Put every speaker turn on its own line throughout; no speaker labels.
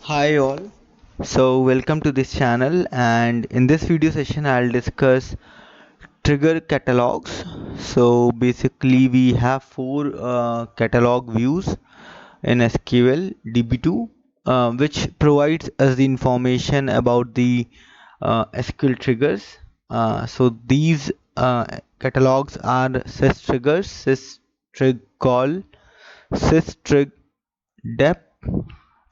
Hi all. So welcome to this channel, and in this video session I'll discuss trigger catalogs. So basically we have four catalog views in SQL DB2 which provides us the information about the SQL triggers. So these catalogs are SYSTRIGGERS, SYSTRIGCOL, SYSTRIGDEP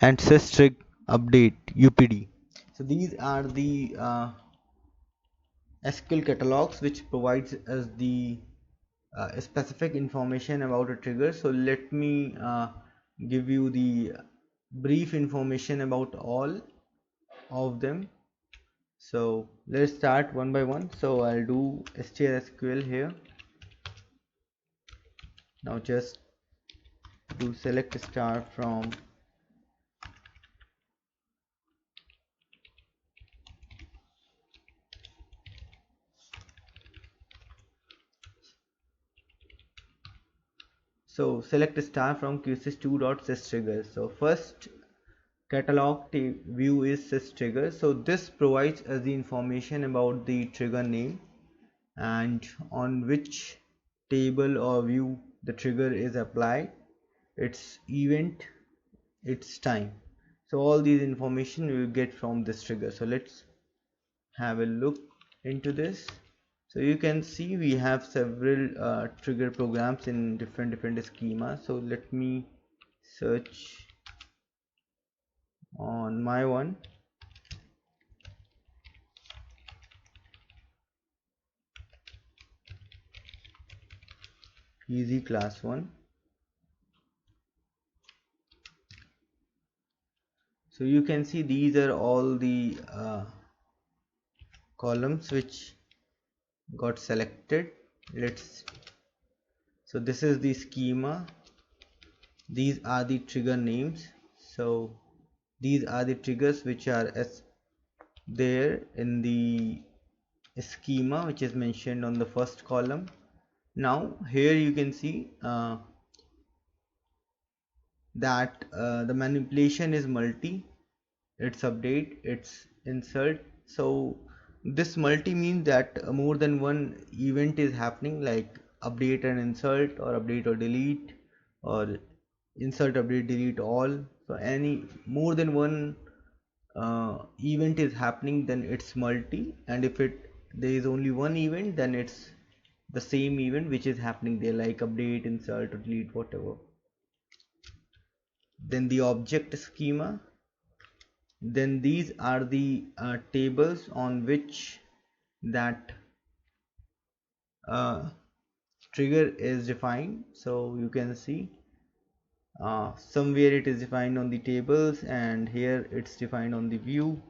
and SYSTRIGUPD UPD. So these are the SQL catalogs which provides us the specific information about a trigger. So let me give you the brief information about all of them. So let's start one by one. So I'll do STRSQL here. Now just do select star from so select star from qsys2.systriggers. So first catalog view is SYSTRIGGER. So this provides us the information about the trigger name and on which table or view the trigger is applied, its event, its time. So all these information we will get from this trigger. So let's have a look into this. So you can see we have several trigger programs in different schemas. So let me search on my one. Easy class 1. So you can see these are all the columns which got selected. So this is the schema, these are the trigger names. So these are the triggers which are there in the schema which is mentioned on the first column. Now here you can see that the manipulation is multi, it's update, it's insert. So this multi means that more than one event is happening, like update and insert, or update or delete, or insert, update, delete all. So any more than one event is happening, then it's multi, and if there is only one event, then it's the same event which is happening there, like update, insert, or delete, whatever. Then the object schema, then these are the tables on which that trigger is defined. So you can see somewhere it is defined on the tables, and here it's defined on the view.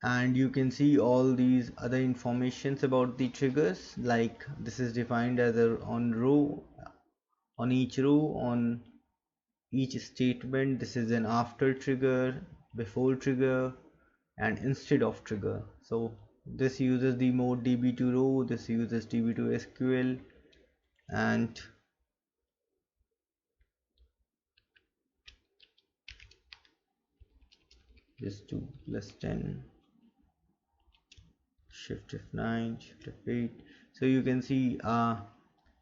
And you can see all these other informations about the triggers, like this is defined as on row, on each row, on each statement. This is an after trigger, before trigger, and instead of trigger. So this uses the mode DB2 row, this uses DB2 SQL, and just do +10, shift F9, shift F8. So you can see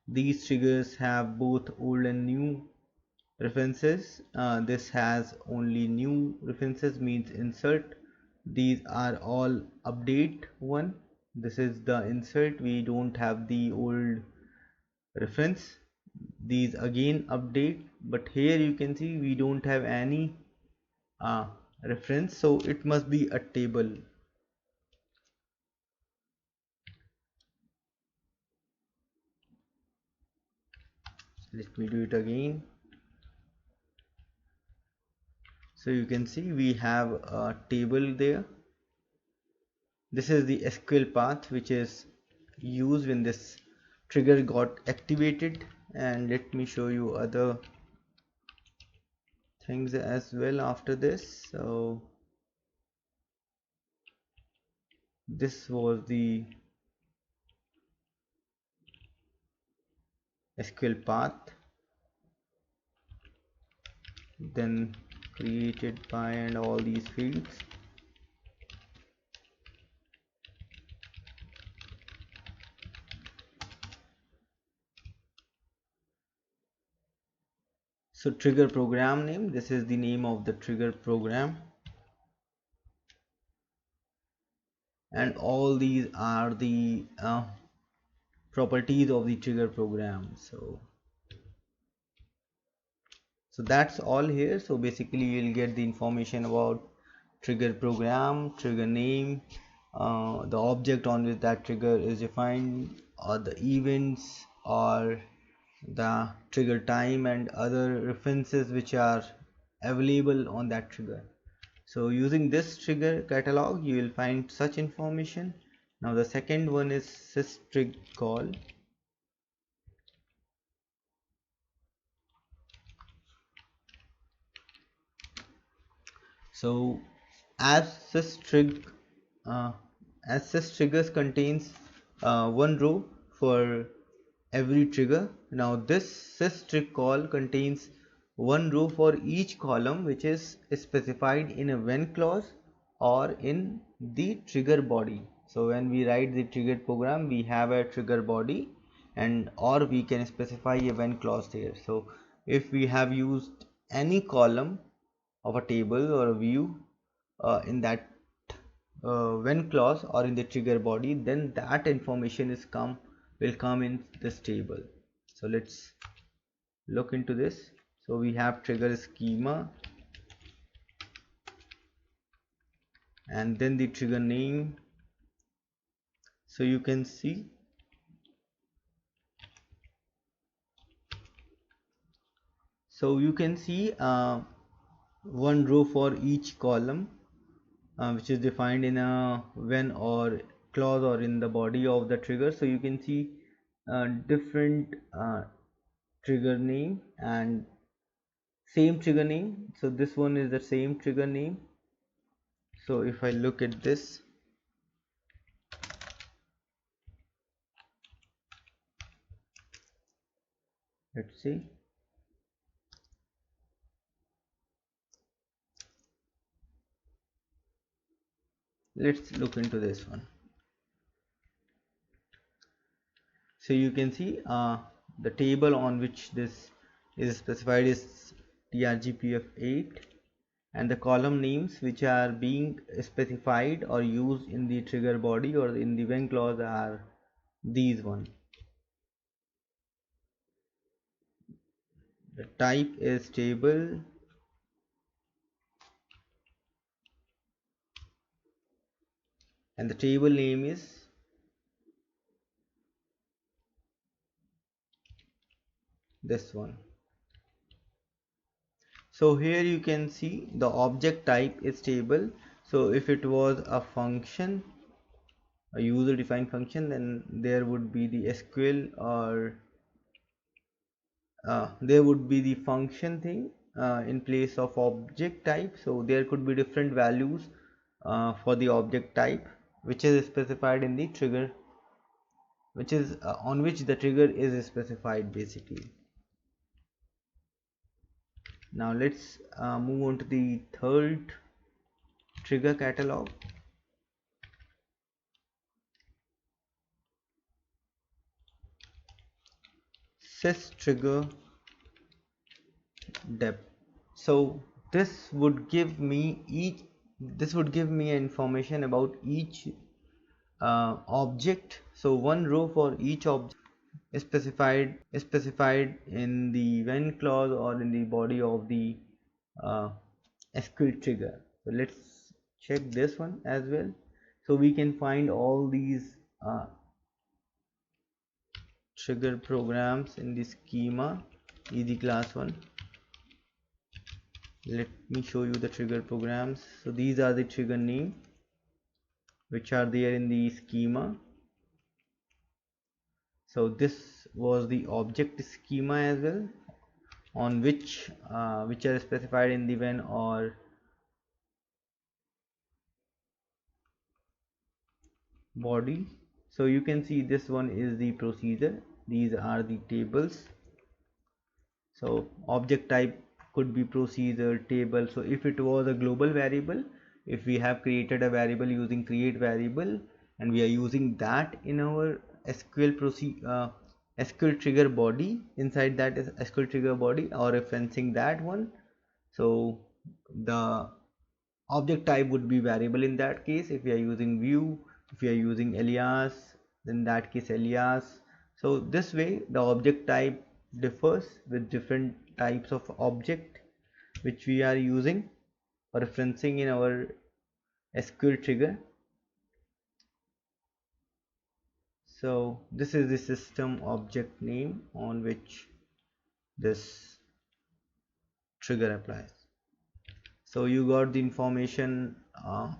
these triggers have both old and new references. This has only new references, means insert. These are all update one. This is the insert, we don't have the old reference. These again update, but here you can see we don't have any reference, so it must be a table. Let me do it again. So you can see we have a table there. This is the SQL path which is used when this trigger got activated, and let me show you other things as well after this. So this was the SQL path. then created by and all these fields. So trigger program name, this is the name of the trigger program, and all these are the properties of the trigger program. So that's all here. So basically you'll get the information about trigger program, trigger name, the object on which that trigger is defined, or the events, or the trigger time, and other references which are available on that trigger. So using this trigger catalog you will find such information. Now the second one is SYSTRIGCOL. So as SYSTRIG uh, as SYSTRIGGERS contains one row for every trigger. Now this SYSTRIGCOL contains one row for each column which is specified in a when clause or in the trigger body. So when we write the trigger program, we have a trigger body, and or we can specify a when clause there. So if we have used any column of a table or a view in that when clause or in the trigger body, then that information will come in this table. So let's look into this. So we have trigger schema, and then the trigger name. So you can see one row for each column which is defined in a when or clause or in the body of the trigger. So you can see different trigger name and same trigger name. So this one is the same trigger name. So if I look at this, let's see. Let's look into this one. So you can see the table on which this is specified is TRGPF8, and the column names which are being specified or used in the trigger body or in the when clause are these one. The type is table, and the table name is this one. So here you can see the object type is table. So if it was a function, a user defined function, then there would be the SQL, or there would be the function thing in place of object type. So there could be different values for the object type which is specified in the trigger, which is on which the trigger is specified basically. Now let's move on to the third trigger catalog. SYSTRIGGERDEP. So this would give me information about each object. So one row for each object is specified in the when clause or in the body of the SQL trigger. So let's check this one as well. So we can find all these trigger programs in the schema easy class 1. Let me show you the trigger programs. So these are the trigger name which are there in the schema. So this was the object schema as well, on which are specified in the when or body. So you can see this one is the procedure, these are the tables. So object type could be procedure, table. So if it was a global variable, if we have created a variable using create variable and we are using that in our SQL trigger body, inside that is SQL trigger body or referencing that one, so the object type would be variable in that case. If we are using view, if we are using alias, then that case alias. So this way the object type differs with different types of object which we are using or referencing in our SQL trigger. So this is the system object name on which this trigger applies. So you got the information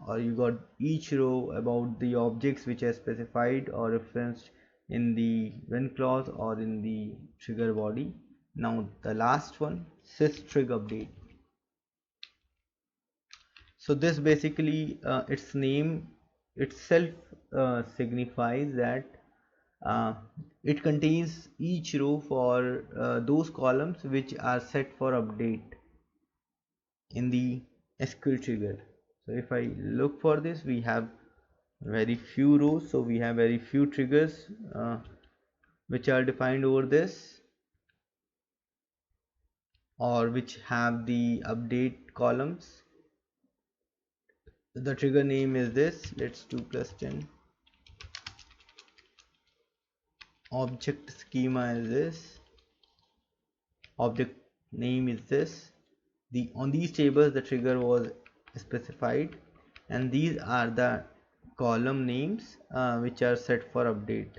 or you got each row about the objects which are specified or referenced in the when clause or in the trigger body. Now the last one, SYSTRIGUPD. So this basically its name itself signifies that it contains each row for those columns which are set for update in the SQL trigger. So if I look for this, we have very few rows, so we have very few triggers which are defined over this or which have the update columns. The trigger name is this, let's do +10. Object schema is this, object name is this. On these tables the trigger was specified and these are the column names which are set for update.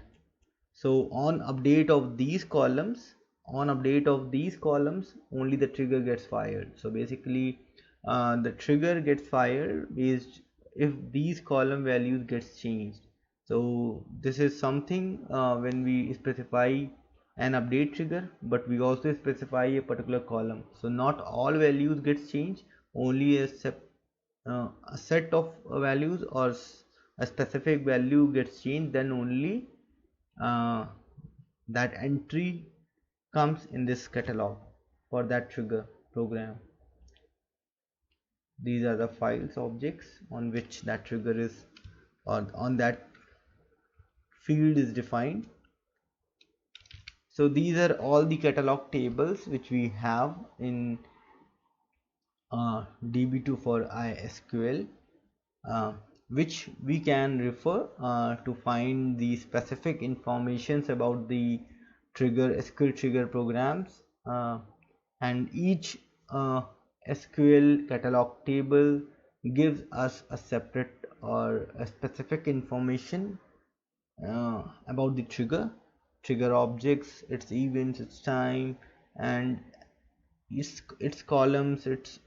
So on update of these columns only the trigger gets fired. So basically the trigger gets fired based if these column values gets changed. So this is something when we specify an update trigger, but we also specify a particular column. So not all values gets changed, only a set of values or a specific value gets changed, then only that entry comes in this catalog for that trigger program. These are the files objects on which that trigger is or on that field is defined. So these are all the catalog tables which we have in DB2 for ISQL, which we can refer to find the specific informations about the SQL trigger programs, and each SQL catalog table gives us a separate or a specific information about the trigger objects, its events, its time, and its columns, its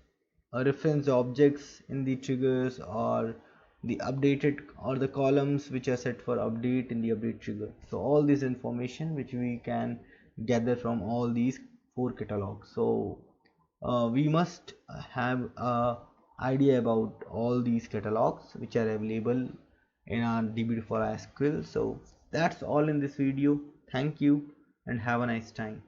reference objects in the triggers, or the updated or the columns which are set for update in the update trigger. So all this information which we can gather from all these 4 catalogs. So we must have a idea about all these catalogs which are available in our DB2 for SQL. So that's all in this video. Thank you and have a nice time.